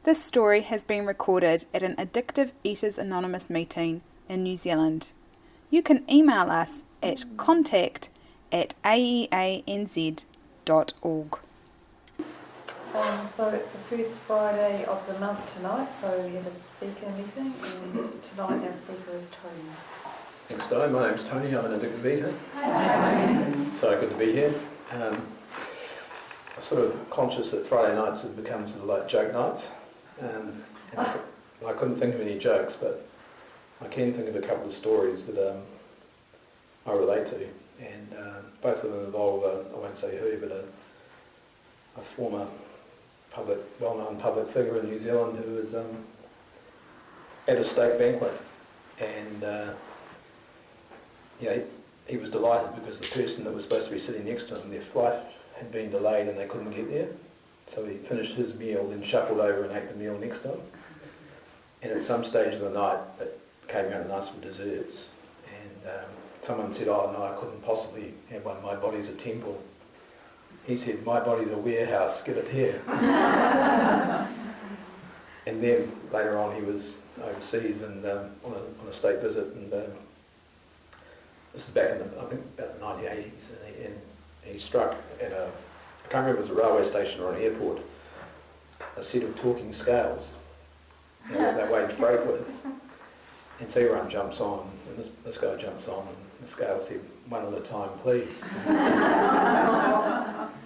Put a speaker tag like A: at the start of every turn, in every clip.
A: This story has been recorded at an Addictive Eaters Anonymous meeting in New Zealand. You can email us at contact@aeanz.org.
B: So it's the first Friday of the month tonight, so we have a speaker meeting, and tonight our speaker is Tony.
C: Thanks, Di. My name's Tony. I'm an addictive eater.
B: Hi, Tony.
C: So good to be here. I'm sort of conscious that Friday nights have become sort of like joke nights. And I couldn't think of any jokes, but I can think of a couple of stories that I relate to. And both of them involve, I won't say who, but a former well-known public figure in New Zealand who was at a state banquet. And he was delighted because the person that was supposed to be sitting next to him, their flight had been delayed and they couldn't get there. So he finished his meal, then shuffled over and ate the meal next to him. And at some stage of the night, it came around and asked for desserts. And someone said, "Oh no, I couldn't possibly have one, my body's a temple." He said, "My body's a warehouse, get it here." And then later on he was overseas and on a state visit, and this is back in I think about the 1980s, and he struck at I can't remember if it was a railway station or an airport, a set of talking scales that they weighed freight with. And so everyone jumps on, and this guy jumps on, and the scale said, "One at a time, please."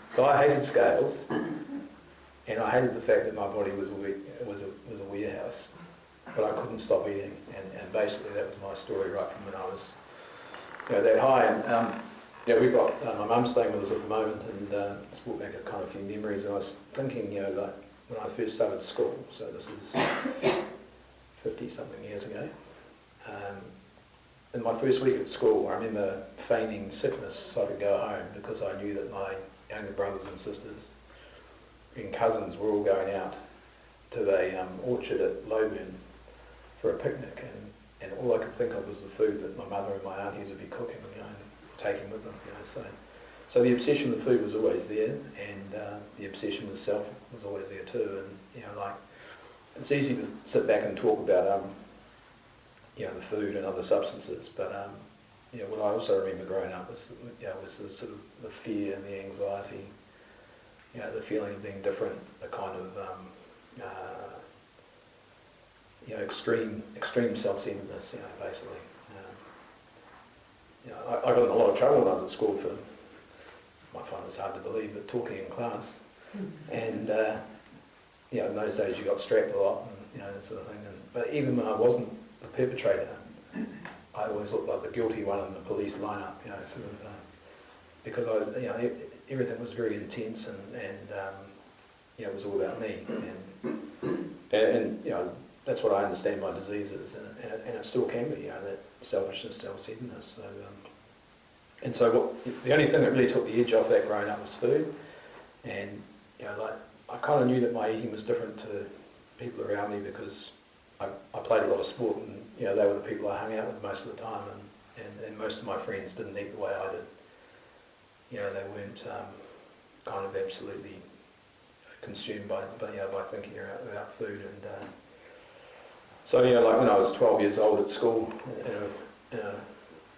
C: So I hated scales, and I hated the fact that my body was a warehouse, but I couldn't stop eating, and basically that was my story right from when I was that high. And we've got my mum staying with us at the moment, and it's brought back a kind of few memories. And I was thinking, like when I first started school, so this is 50-something years ago. In my first week at school, I remember feigning sickness so I could go home because I knew that my younger brothers and sisters and cousins were all going out to the orchard at Lowburn for a picnic, and all I could think of was the food that my mother and my aunties would be cooking, and taking with them. So the obsession with food was always there, and the obsession with self was always there too. And it's easy to sit back and talk about the food and other substances, but what I also remember growing up was was the sort of the fear and the anxiety, the feeling of being different, the kind of extreme self-centeredness, basically. I got in a lot of trouble when I was at school for, you might find this hard to believe, but talking in class. And in those days you got strapped a lot, and that sort of thing. But even when I wasn't the perpetrator, I always looked like the guilty one in the police lineup, because everything was very intense, and it was all about me, and that's what I understand by disease is, and it still can be, that selfishness, self-centeredness. So the only thing that really took the edge off that growing up was food, and I kind of knew that my eating was different to people around me because I played a lot of sport, and they were the people I hung out with most of the time, and most of my friends didn't eat the way I did. They weren't kind of absolutely consumed by thinking about food, and so like when I was 12 years old at school in a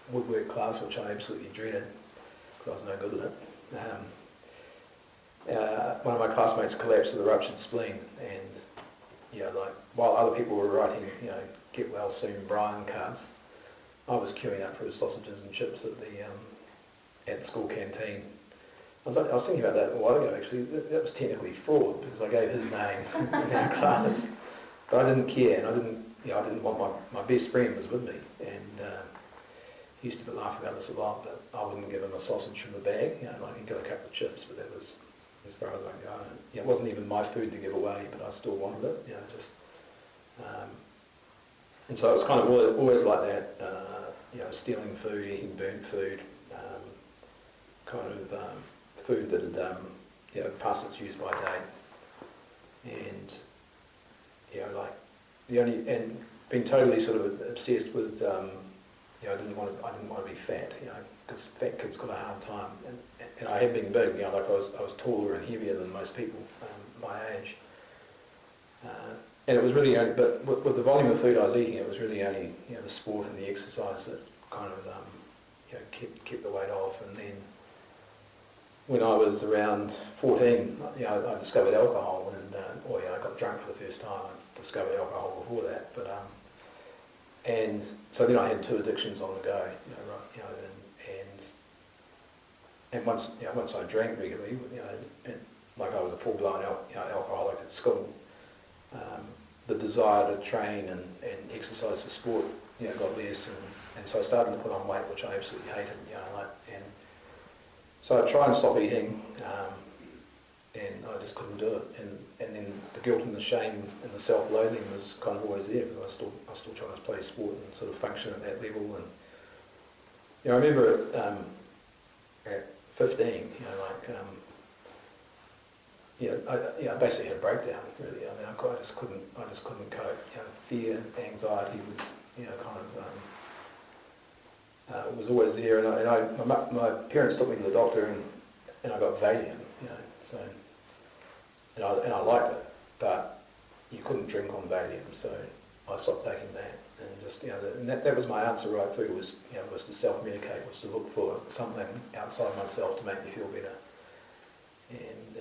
C: woodwork class, which I absolutely dreaded because I was no good at it. One of my classmates collapsed with a ruptured spleen, and while other people were writing get well soon Brian cards, I was queuing up for his sausages and chips at the school canteen. I was thinking about that a while ago actually. That was technically fraud because I gave his name in our class, but I didn't care, and I didn't want my best friend was with me, and he used to laugh about this a lot, but I wouldn't give him a sausage from the bag, like he got a couple of chips, but that was as far as I could go. It wasn't even my food to give away, but I still wanted it, and so it was kind of always like that, stealing food, eating burnt food, kind of food that had passed its use by date, and and being totally sort of obsessed with I didn't want to be fat, because fat kids got a hard time, and I had been big, like I was taller and heavier than most people my age, and it was really only, but with the volume of food I was eating, it was really only the sport and the exercise that kind of kept the weight off. And then when I was around 14, I discovered alcohol, and I got drunk for the first time. I discovered alcohol before that, but and so then I had 2 addictions on the go, and once I drank regularly, like I was a full-blown alcoholic at school, the desire to train and exercise for sport got less, and so I started to put on weight, which I absolutely hated, and so I tried and stop eating, and I just couldn't do it, and then the guilt and the shame and the self-loathing was kind of always there, because I was still trying to play sport and sort of function at that level. And I remember at 15, I basically had a breakdown, really. I mean, I just couldn't cope. Fear, anxiety was, it was always there. And my parents took me to the doctor, and I got Valium, so, and I liked it, but you couldn't drink on Valium, so I stopped taking that. And just, and that was my answer right through, was to self-medicate, was to look for something outside myself to make me feel better. And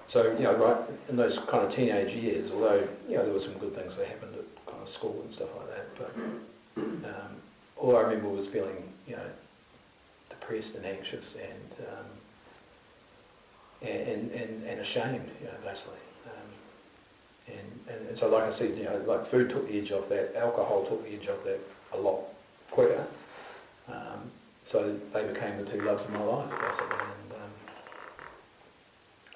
C: so, right in those kind of teenage years, although, there were some good things that happened at kind of school and stuff like that, but all I remember was feeling, depressed and anxious and ashamed, basically. And so, like I said, like food took the edge off that, alcohol took the edge off that a lot quicker. So they became the 2 loves of my life, basically.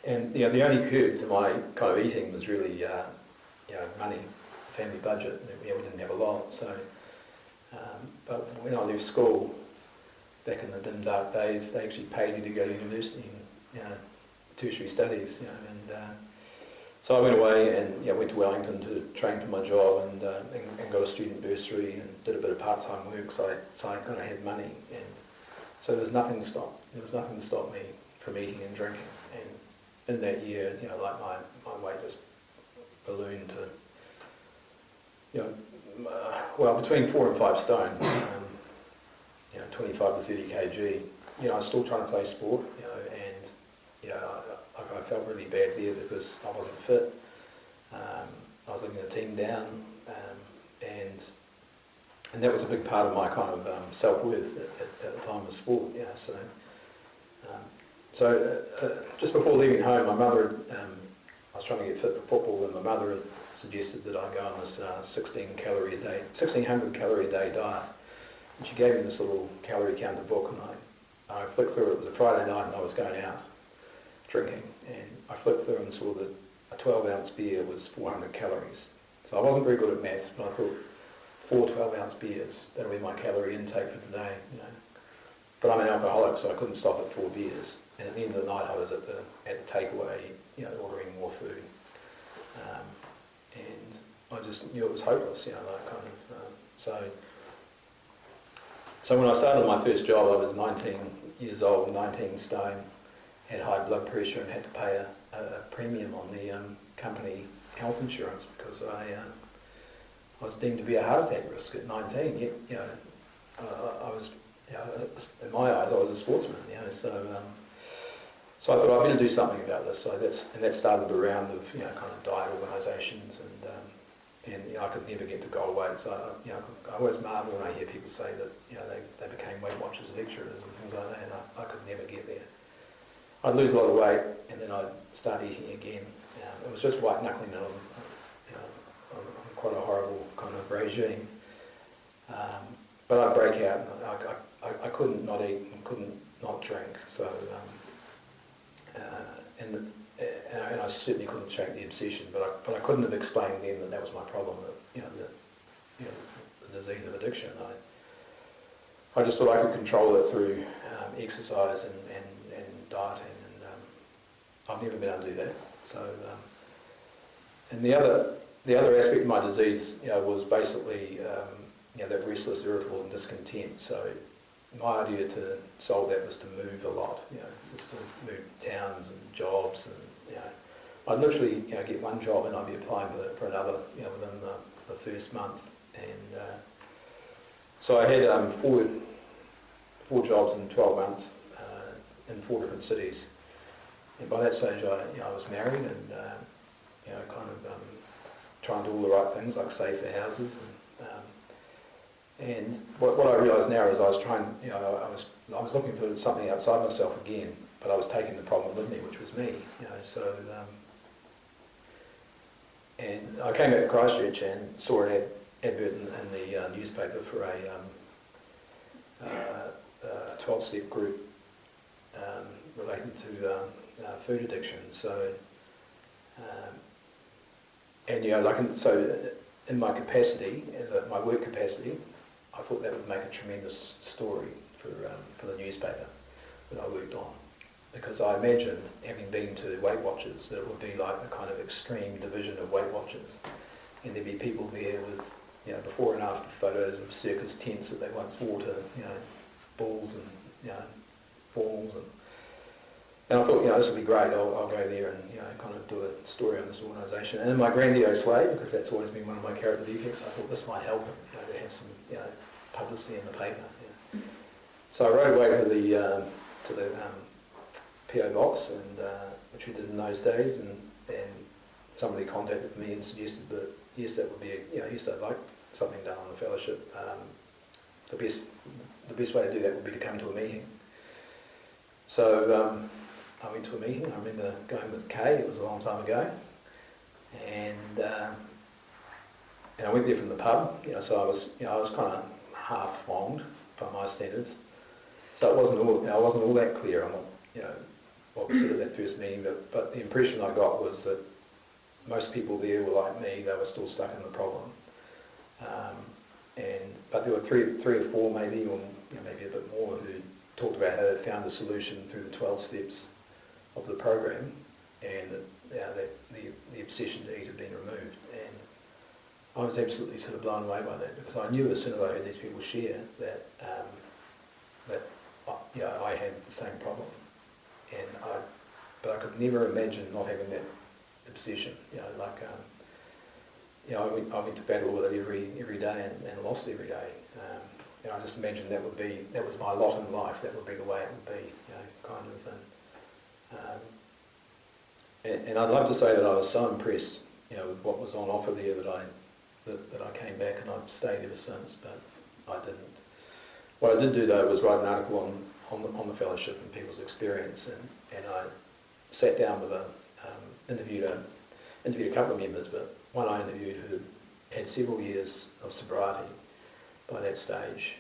C: And the only curb to my kind of eating was really, money, family budget. We didn't have a lot. So, but when I left school, back in the dim dark days, they actually paid me to go to university and tertiary studies, and so I went away and went to Wellington to train for my job, and got a student bursary and did a bit of part-time work. So I kind of had money, and so there was nothing to stop. There was nothing to stop me from eating and drinking. And in that year, like my weight just ballooned to, between 4 and 5 stone. 25 to 30 kg. I was still trying to play sport, and I felt really bad there because I wasn't fit. I was letting the team down, and that was a big part of my kind of self-worth at the time of sport. So just before leaving home, my mother, I was trying to get fit for football, and my mother suggested that I go on this 1600 calorie a day diet. And she gave me this little calorie counter book, and I flicked through it. It was a Friday night, and I was going out drinking, and I flipped through and saw that a 12-ounce beer was 400 calories. So I wasn't very good at maths, but I thought 4 12-ounce beers, that'll be my calorie intake for today. But I'm an alcoholic, so I couldn't stop at 4 beers. And at the end of the night, I was at the takeaway, ordering more food, and I just knew it was hopeless, So when I started my first job, I was 19 years old, 19 stone. Had high blood pressure and had to pay a premium on the company health insurance because I was deemed to be a heart attack risk at 19. Yet, I was, in my eyes, I was a sportsman. So I thought I better do something about this. So that started a round of kind of diet organisations, and I could never get to goal weight. So I always marvel when I hear people say that they became Weight Watchers lecturers and things like that. And I could never get there. I'd lose a lot of weight, and then I'd start eating again. It was just white knuckling it on quite a horrible kind of regime. But I'd break out, and I couldn't not eat and couldn't not drink. So, and I certainly couldn't shake the obsession. But I couldn't have explained then that was my problem. The disease of addiction. I just thought I could control it through exercise and dieting, and I've never been able to do that. So, and the other aspect of my disease, was basically that restless, irritable, and discontent. So, my idea to solve that was to move a lot. Was to move towns and jobs, and I'd literally, get one job and I'd be applying for another, within the first month. And so I had four jobs in 12 months in 4 different cities. And by that stage, I was married and, trying to do all the right things, like save for houses. And what I realise now is I was trying, I was looking for something outside myself again, but I was taking the problem with me, which was me. So and I came back to Christchurch and saw an advert in the newspaper for a 12-step group relating to food addiction. So so in my capacity, my work capacity, I thought that would make a tremendous story for the newspaper that I worked on, because I imagined, having been to Weight Watchers, that it would be like a kind of extreme division of Weight Watchers, and there'd be people there with before and after photos of circus tents that they once wore to bulls and balls, and I thought this would be great. I'll go there and kind of do a story on this organisation, and in my grandiose way, because that's always been one of my character defects, I thought this might help to have some publicity in the paper. So I wrote away to the PO box, and which we did in those days, and somebody contacted me and suggested that yes, that would be yes, I'd like something done on the fellowship. The best way to do that would be to come to a meeting. So I went to a meeting. I remember going with Kay. It was a long time ago, and I went there from the pub. So I was kind of half formed by my standards. So I wasn't all that clear on what was said at that first meeting. But the impression I got was that most people there were like me. They were still stuck in the problem. But there were three or four maybe, or maybe a bit more, who talked about how they found a solution through the 12 steps of the program, and that the obsession to eat had been removed. And I was absolutely sort of blown away by that, because I knew as soon as I heard these people share that I had the same problem, but I could never imagine not having that obsession. I went to battle with it every day and lost every day. I just imagined that was my lot in life. That would be the way it would be, kind of. And I'd love to say that I was so impressed, with what was on offer there that I came back, and I've stayed ever since. But I didn't. What I did do though was write an article on the fellowship and people's experience, and I sat down with interviewed a couple of members, but one I interviewed who had several years of sobriety by that stage,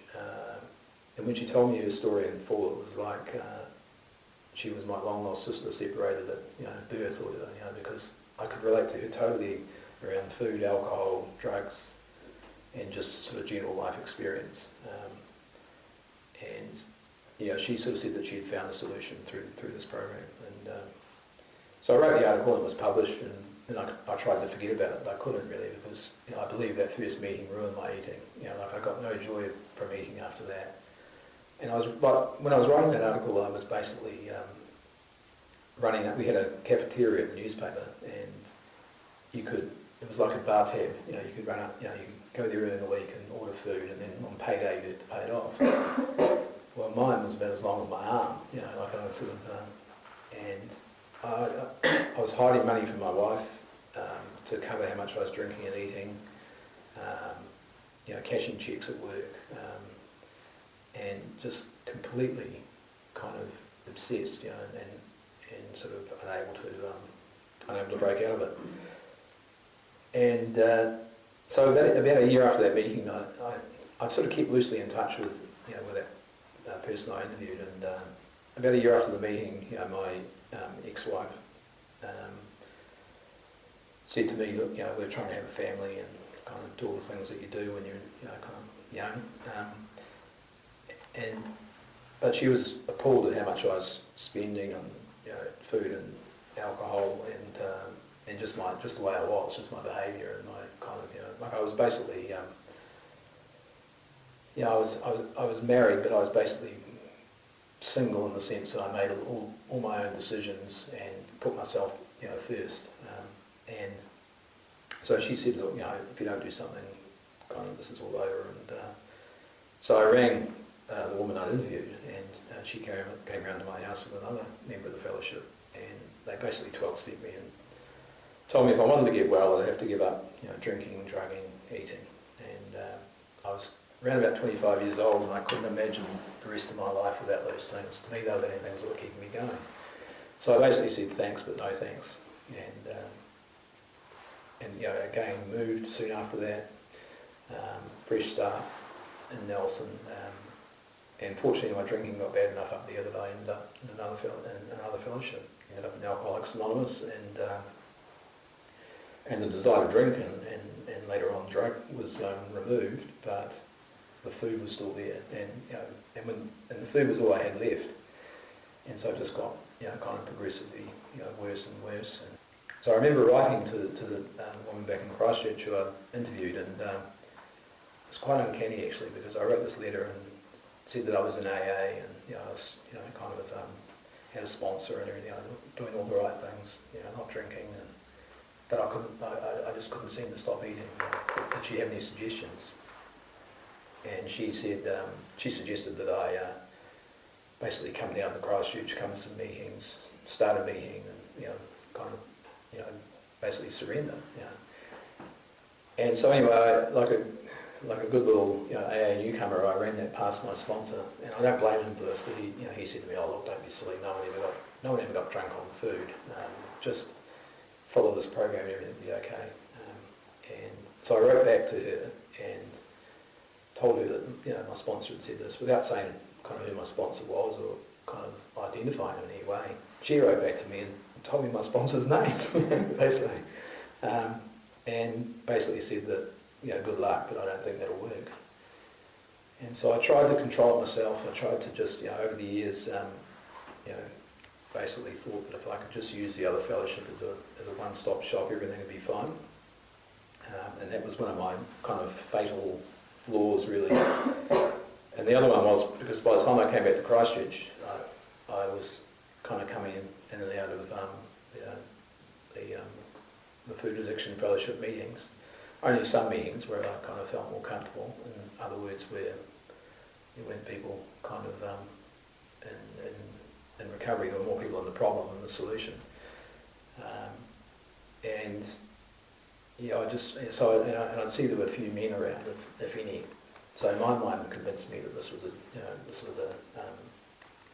C: and when she told me her story in full, it was like she was my long lost sister separated at birth, or because I could relate to her totally around food, alcohol, drugs, and just sort of general life experience. And she sort of said that she had found a solution through this program, and so I wrote the article and it was published, and then I tried to forget about it, but I couldn't really, because I believe that first meeting ruined my eating. I got no joy from eating after that. And when I was writing that article, I was basically we had a cafeteria at the newspaper, and it was like a bar tab. You could run up, you could go there early in the week and order food, and then on payday you had to pay it off. Well, mine was about as long as my arm, I was sort of, and I was hiding money from my wife to cover how much I was drinking and eating, cashing checks at work, and just completely kind of obsessed, and sort of unable to break out of it. And so about a year after that meeting, I sort of kept loosely in touch with that person I interviewed, and about a year after the meeting, my ex-wife said to me, look, we're trying to have a family and kind of do all the things that you do when you're kind of young. But she was appalled at how much I was spending on food and alcohol, and just the way I was, just my behaviour, and my kind of I was basically I was married, but I was basically single in the sense that I made all my own decisions and put myself first. And so she said, look, if you don't do something, kind of this is all over. And so I rang the woman I interviewed, and she came around to my house with another member of the fellowship, and they basically 12-stepped me and told me if I wanted to get well, I'd have to give up, drinking, drugging, eating. And I was around about 25 years old, and I couldn't imagine the rest of my life without those things. To me, they were the only things that were keeping me going. So I basically said thanks, but no thanks. And again, moved soon after that. Fresh start in Nelson. And fortunately, my drinking got bad enough up there that I ended up in another fellowship. Ended up in Alcoholics Anonymous, and the desire to drink and later on drug was removed, but the food was still there, and the food was all I had left, and so it just got kind of progressively worse and worse. And so I remember writing to the woman back in Christchurch who I interviewed, and it was quite uncanny actually, because I wrote this letter and said that I was in AA, and I was kind of had a sponsor and everything, doing all the right things, not drinking, but I just couldn't seem to stop eating. Did she have any suggestions? And she said she suggested that I basically come down to Christchurch, come to some meetings, start a meeting, and basically surrender. And so anyway, like a good little AA newcomer, I ran that past my sponsor, and I don't blame him for this, but he said to me, "Oh look, don't be silly. No one ever got drunk on food. Just follow this program, and everything will be okay." And so I wrote back to her and told her that my sponsor had said this, without saying kind of who my sponsor was or kind of identifying him in any way. She wrote back to me and told me my sponsor's name, basically, and basically said that good luck, but I don't think that'll work. And so I tried to control it myself. I tried to just over the years basically thought that if I could just use the other fellowship as a one-stop shop, everything would be fine. And that was one of my kind of fatal flaws, really. And the other one was because by the time I came back to Christchurch, I was kind of coming in and out of the food addiction fellowship meetings. Only some meetings where I kind of felt more comfortable, in other words, where when people kind of in recovery, there were more people in the problem than the solution. And I'd see there were a few men around, if any. So my mind convinced me that this was a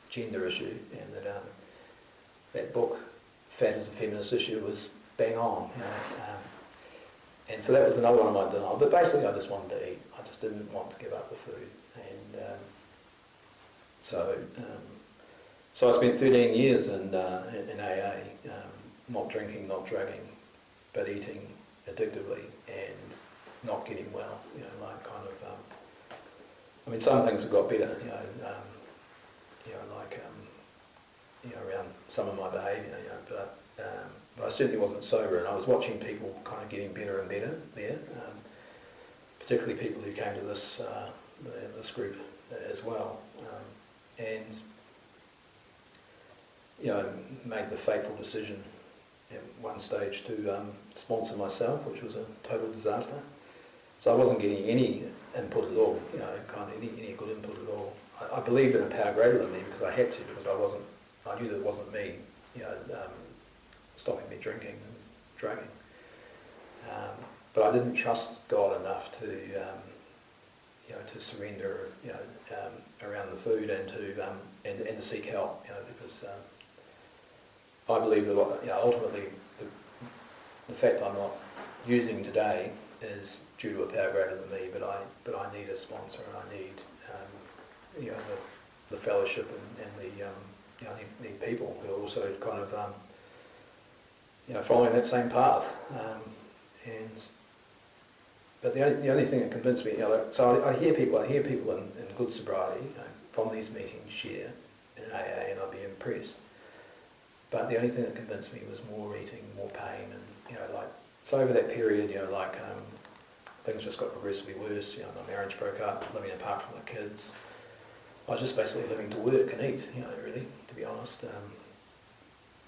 C: gender issue, and that book, Fat as a Feminist Issue, was bang on. And so that was another one of my denial. But basically, I just wanted to eat. I just didn't want to give up the food. And so I spent 13 years in AA, not drinking, not drugging, but eating addictively and not getting well. Some things have got better. Around some of my behaviour. But I certainly wasn't sober, and I was watching people kind of getting better and better there, particularly people who came to this group as well, and made the fateful decision at one stage to sponsor myself, which was a total disaster. So I wasn't getting any input at all, any good input at all. I believed in a power greater than me because I had to, because I knew that it wasn't me, stopping me drinking and drugging. But I didn't trust God enough to surrender, around the food and to seek help, because I believe that ultimately the fact I'm not using today is due to a power greater than me. But I need a sponsor, and I need the fellowship and I need people who are also kind of following that same path. But the only thing that convinced me, so I hear people in good sobriety, from these meetings share in AA, and I'd be impressed. But the only thing that convinced me was more eating, more pain, and so over that period, things just got progressively worse. My marriage broke up, living apart from my kids. I was just basically living to work and eat, really, to be honest.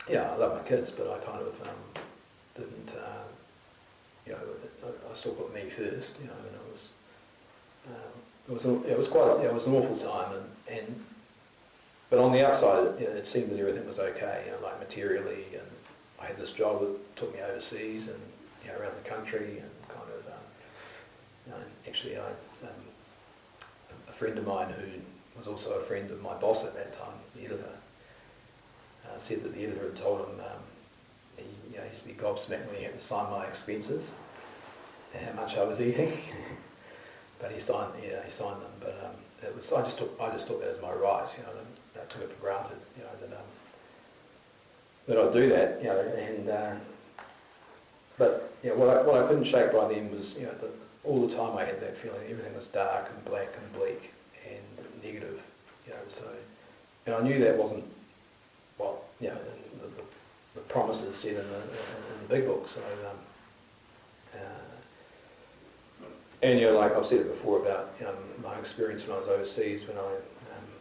C: I love my kids, but I kind of didn't, you know, I still put me first, you know, and it was quite, it was an awful time, but on the outside, it seemed that everything was okay, you know, like materially, and I had this job that took me overseas and, you know, around the country, and kind of, you know, actually, a friend of mine who was also a friend of my boss at that time, the editor, said that the editor had told him he, you know, used to be gobsmacked when he had to sign my expenses and how much I was eating. But he signed them. But it was I just took that as my right, you know. I took it for granted, you know, that I'd do that, you know. And but you know, what I couldn't shake by then was, you know, that all the time I had that feeling everything was dark and black and bleak and negative, you know. So, and I knew that wasn't what, you know, the promises said in the big book. So, and you know, like I've said it before about, you know, my experience when I was overseas, when I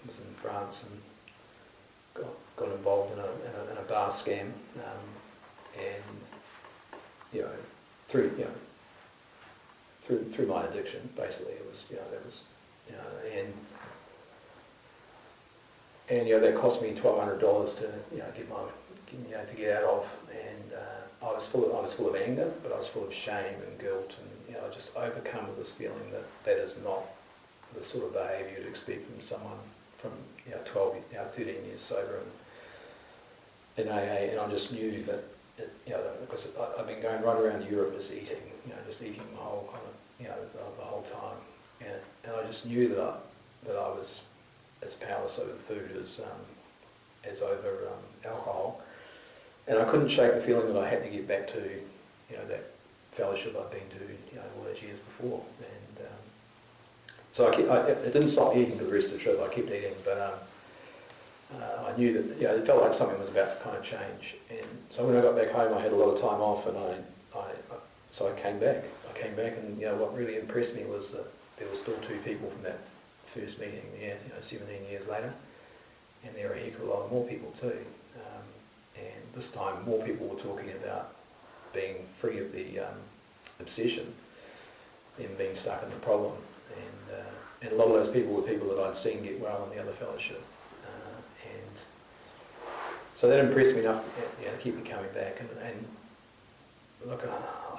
C: was in France and got involved in a bar scam, and you know, through my addiction, basically, it was, you know, that was, you know, and you know, that cost me $1,200 to, you know, to get out of, and I was full of anger, but I was full of shame and guilt, and you know, I just overcome with this feeling that is not the sort of behaviour you'd expect from someone from, you know, 13 years sober in AA, and I just knew that, you know, because I've been going right around Europe just eating, you know, just eating the whole kind of, you know, the whole time, and I just knew that I was as powerless over food as over alcohol, and I couldn't shake the feeling that I had to get back to, you know, that fellowship I'd been to, you know, all those years before, and so it didn't stop eating for the rest of the trip. I kept eating, but I knew that, you know, it felt like something was about to kind of change, and so when I got back home, I had a lot of time off, and so I came back. And you know, what really impressed me was that there were still 2 people from that first meeting there, you know, 17 years later, and there were a heck of a lot more people too. And this time, more people were talking about being free of the obsession and being stuck in the problem. And a lot of those people were people that I'd seen get well in the other fellowship. And so that impressed me enough, you know, to keep me coming back. And look,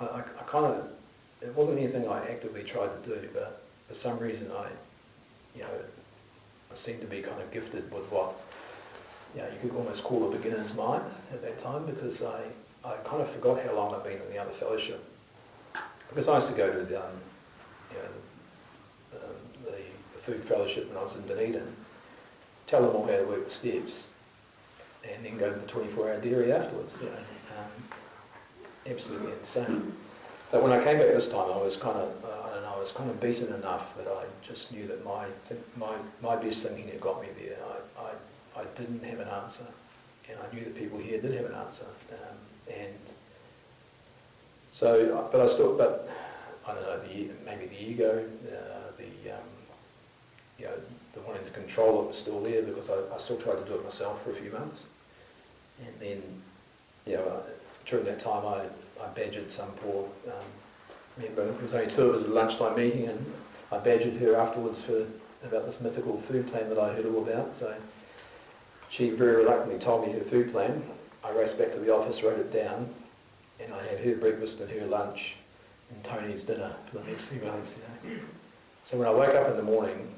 C: I kind of, it wasn't anything I actively tried to do, but for some reason I seemed to be kind of gifted with what, you know, you could almost call a beginner's mind at that time, because I kind of forgot how long I'd been in the other fellowship. Because I used to go to the food fellowship when I was in Dunedin, tell them all how to work the steps, and then go to the 24-hour dairy afterwards. You know, absolutely insane. But when I came back this time, I was kind of, I was kind of beaten enough that I just knew that my best thinking had got me there. I didn't have an answer, and I knew that people here did have an answer, and so, but I don't know, maybe the ego, you know, the wanting to control it was still there, because I still tried to do it myself for a few months, and then, you know, during that time I badgered some poor member. There was only 2 of us at a lunchtime meeting, and I badgered her afterwards about this mythical food plan that I heard all about. So she very reluctantly told me her food plan. I raced back to the office, wrote it down, and I had her breakfast and her lunch and Tony's dinner for the next few months. You know. So when I woke up in the morning,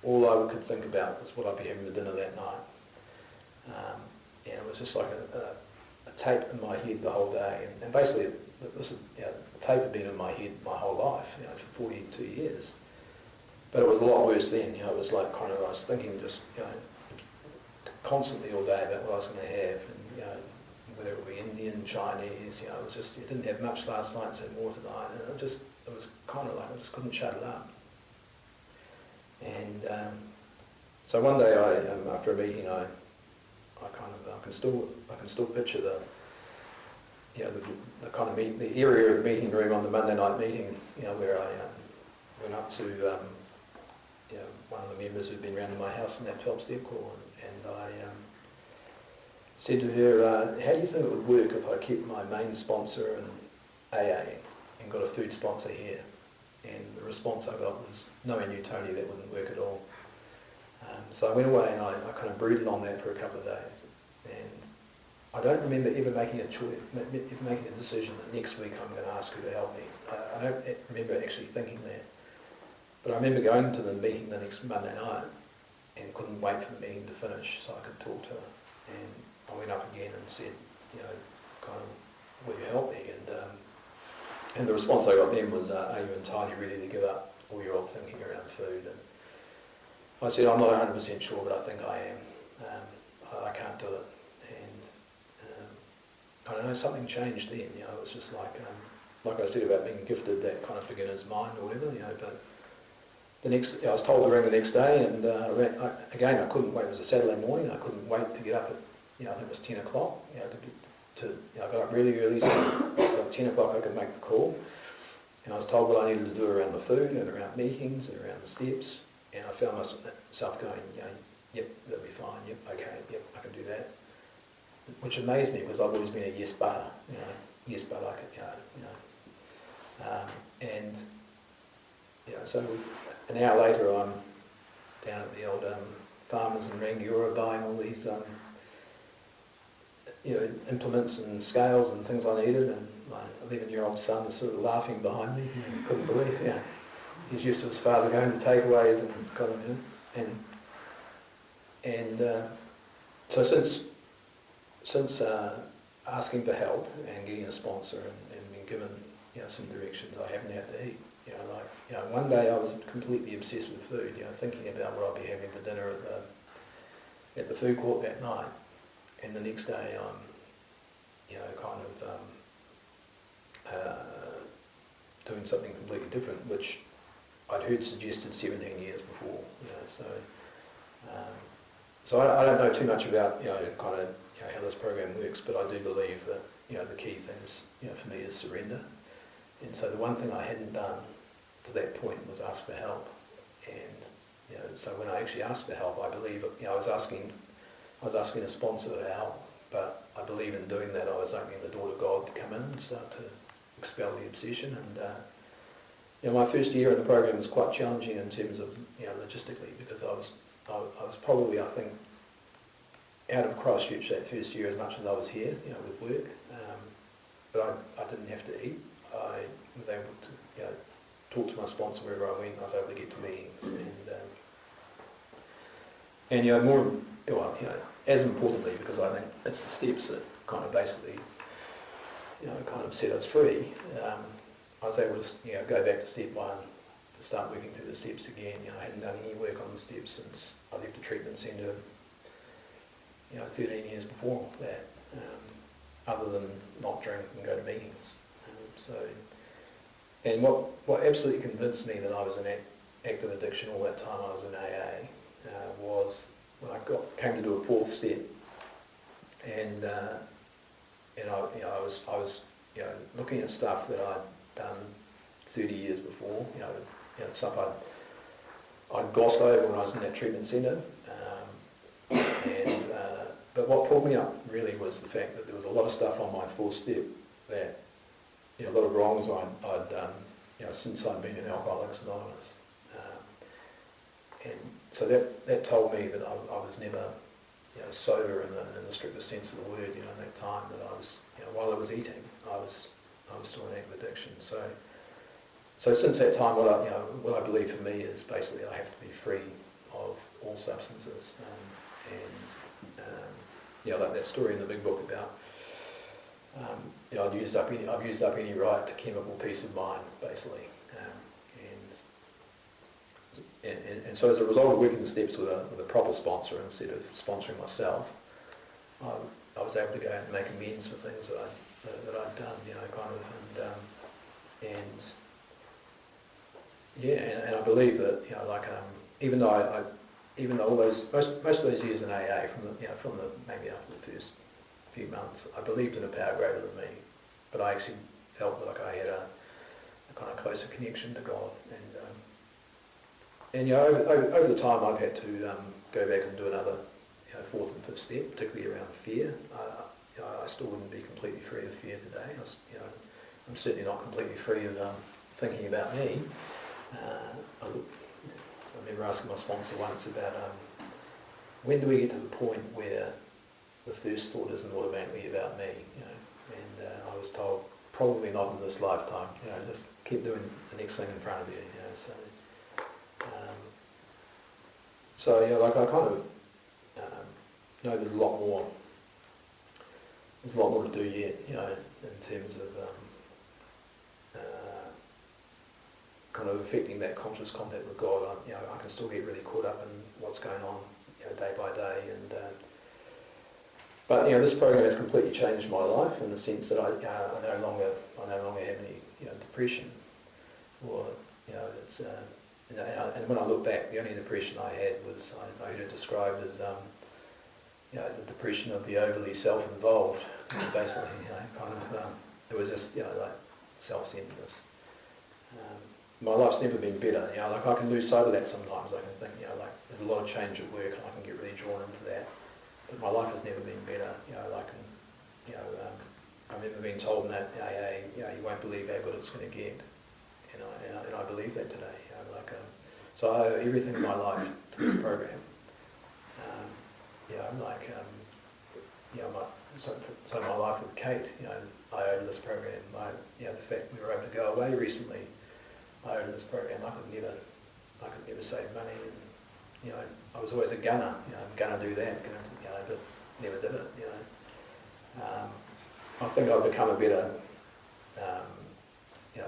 C: all I could think about was what I'd be having for dinner that night. And it was just like a tape in my head the whole day. And basically, this is, you know, the tape had been in my head my whole life, you know, for 42 years. But it was a lot worse then. You know, it was like kind of, I was thinking just, you know, constantly all day about what I was going to have, and you know, whether it would be Indian, Chinese. You know, it was just, you didn't have much last night, so more tonight, and it was kind of like I just couldn't shut it up. And so one day, after a meeting, I can still picture the, you know, the kind of the area of the meeting room on the Monday night meeting, you know, where I went up to, you know, one of the members who'd been around to my house in that 12-step call, and I said to her, how do you think it would work if I kept my main sponsor in AA and got a food sponsor here? And the response I got was, knowing you, Tony, that wouldn't work at all. So I went away and I kind of brooded on that for a couple of days. And I don't remember ever making a choice, ever making a decision that next week I'm going to ask her to help me. I don't remember actually thinking that. But I remember going to the meeting the next Monday night and couldn't wait for the meeting to finish so I could talk to her. And I went up again and said, kind of, will you help me? And the response I got then was, are you entirely ready to give up all your old thinking around food? And I said, I'm not 100% sure, but I think I am. I can't do it. And I don't know, something changed then. It was just like I said about being gifted that kind of beginner's mind or whatever. But I was told to ring the next day, and again I couldn't wait. It was a Saturday morning. I couldn't wait to get up at I think it was 10 o'clock. I got up really early, so at 10 o'clock I could make the call. And I was told what I needed to do around the food and around meetings and around the steps. And I found myself going, yep, that'll be fine, yep, okay, yep, I can do that. Which amazed me because I've always been a yes butter, yes but I could, so an hour later I'm down at the old farmers in Rangiora buying all these implements and scales and things I needed, and my 11-year-old son is sort of laughing behind me. He couldn't believe it. He's used to his father going to takeaways and kind of, so since asking for help and getting a sponsor and being given some directions, I haven't had to eat. One day I was completely obsessed with food. Thinking about what I'd be having for dinner at the food court that night, and the next day I'm doing something completely different, which I'd heard suggested 17 years before. So I don't know too much about how this program works, but I do believe that the key things for me is surrender. And so the one thing I hadn't done to that point was ask for help. And so when I actually asked for help, I believe I was asking a sponsor for help, but I believe in doing that I was opening the door to God to come in and start to expel the obsession. And my first year in the program was quite challenging in terms of logistically, because I was probably, I think, out of Christchurch that first year as much as I was here, with work. But I didn't have to eat. I was able to talk to my sponsor wherever I went. I was able to get to meetings, and as importantly, because I think it's the steps that kind of basically kind of set us free. I was able to go back to step one, to start working through the steps again. I hadn't done any work on the steps since I left the treatment centre 13 years before that, other than not drink and go to meetings. And what absolutely convinced me that I was in active addiction all that time I was in AA was when I came to do a fourth step, and I was looking at stuff that I'd done 30 years before, stuff I'd glossed over when I was in that treatment centre, but what pulled me up really was the fact that there was a lot of stuff on my fourth step that, a lot of wrongs I'd done, since I'd been in Alcoholics Anonymous, and so that told me that I was never, sober in the strictest sense of the word, in that time that I was, while I was eating, I was still in active addiction. So since that time, what I believe for me is basically I have to be free of all substances, like that story in the big book about, I've used up any right to chemical peace of mind, basically, and so as a result of working the steps with a proper sponsor instead of sponsoring myself, I was able to go out and make amends for things that I'd done, and I believe that, even though all those most of those years in AA, from the maybe after the first few months, I believed in a power greater than me, but I actually felt like I had a kind of closer connection to God, and over the time I've had to go back and do another fourth and fifth step, particularly around fear. I still wouldn't be completely free of fear today. I'm certainly not completely free of thinking about me. I remember asking my sponsor once about when do we get to the point where the first thought isn't automatically about me, and I was told probably not in this lifetime. Just keep doing the next thing in front of you. I kind of know there's a lot more. There's a lot more to do yet, in terms of kind of affecting that conscious contact with God. I can still get really caught up in what's going on, day by day, and but this program has completely changed my life in the sense that I no longer have any depression, or it's and when I look back, the only depression I had was I heard it described as the depression of the overly self-involved. Basically, it was just like self-centeredness. My life's never been better. I can lose sight of that sometimes. I can think, there's a lot of change at work, and I can get really drawn into that. But my life has never been better. I remember being told in that AA, you won't believe how good it's going to get, and I believe that today. So I owe everything in my life to this program. So my life with Kate, I owe this program. The fact we were able to go away recently, I owe this program. I could never save money, and I was always a gunner. I'm gonna do that, but never did it. I think I've become a better,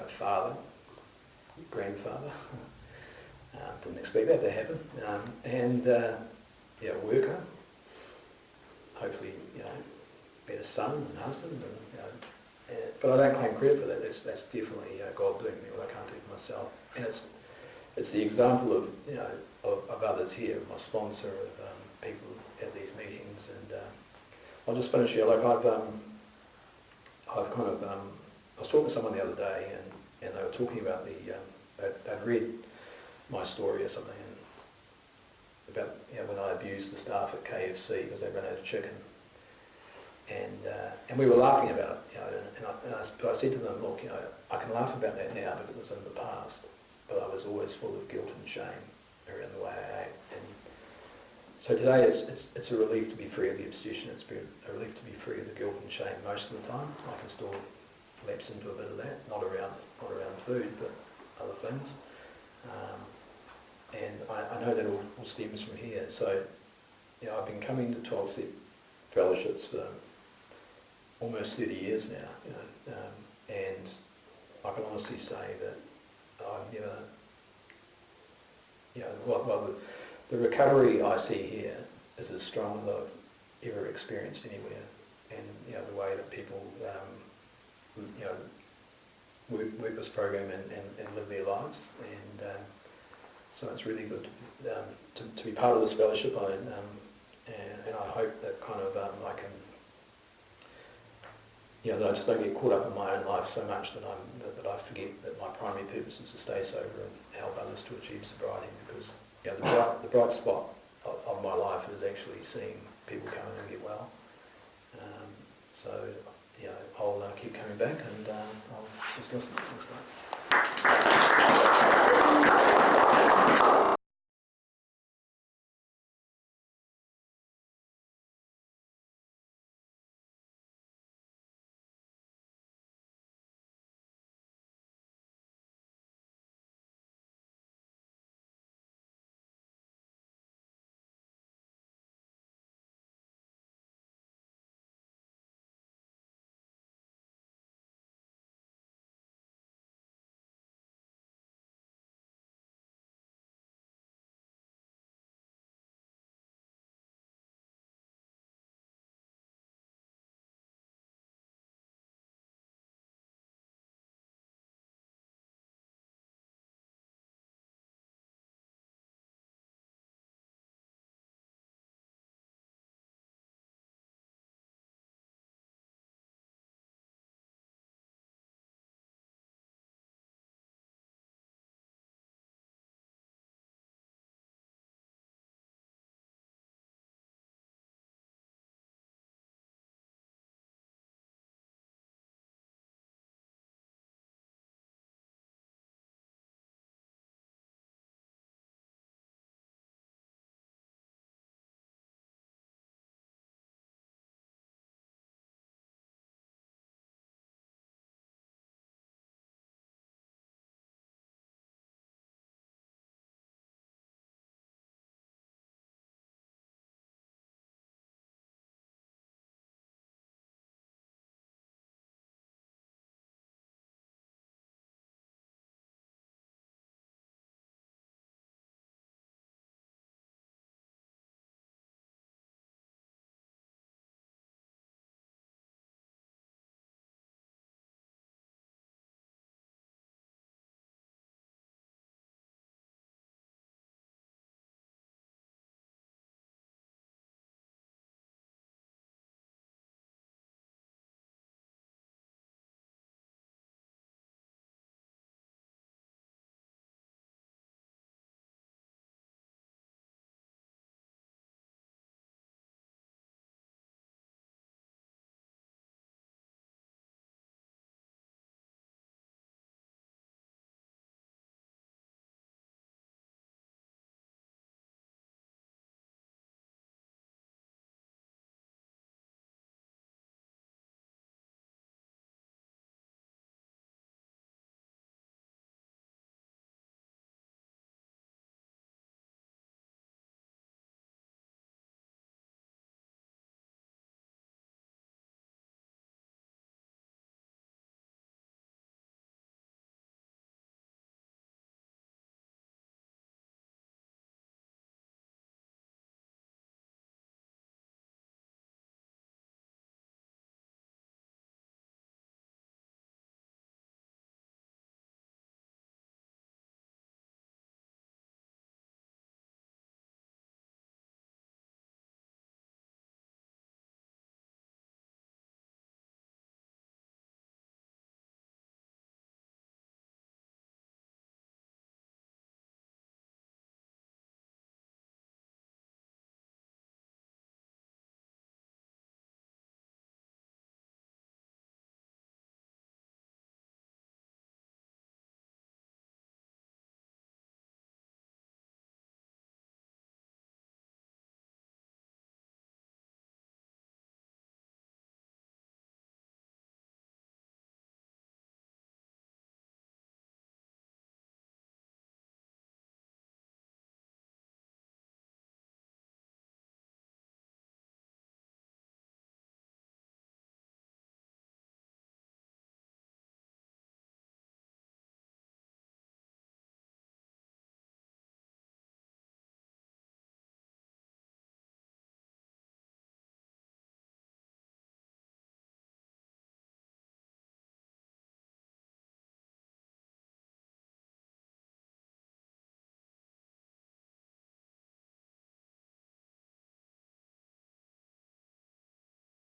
C: father, grandfather. Didn't expect that to happen, and worker. Hopefully, better son and husband, but I don't claim credit for that. That's definitely God doing me what I can't do for myself, and it's the example of others here, my sponsor, of people at these meetings, and I'll just finish here. I was talking to someone the other day, and they were talking about they'd read my story or something, about when I abused the staff at KFC because they ran out of chicken, and we were laughing about it, but I said to them, look, I can laugh about that now because it was in the past, but I was always full of guilt and shame around the way I ate. And so today it's a relief to be free of the obsession. It's a relief to be free of the guilt and shame most of the time. I can still lapse into a bit of that, not around food, but other things. And I know that all stems from here. So, I've been coming to 12 Step Fellowships for almost 30 years now, and I can honestly say that I've never, the recovery I see here is as strong as I've ever experienced anywhere, and the way that people, work this program and live their lives, and so it's really good to be part of this fellowship, and I hope that I can, that I just don't get caught up in my own life so much that I forget that my primary purpose is to stay sober and help others to achieve sobriety, because the bright spot of my life is actually seeing people come in and get well. So I'll keep coming back, and I'll just listen next time.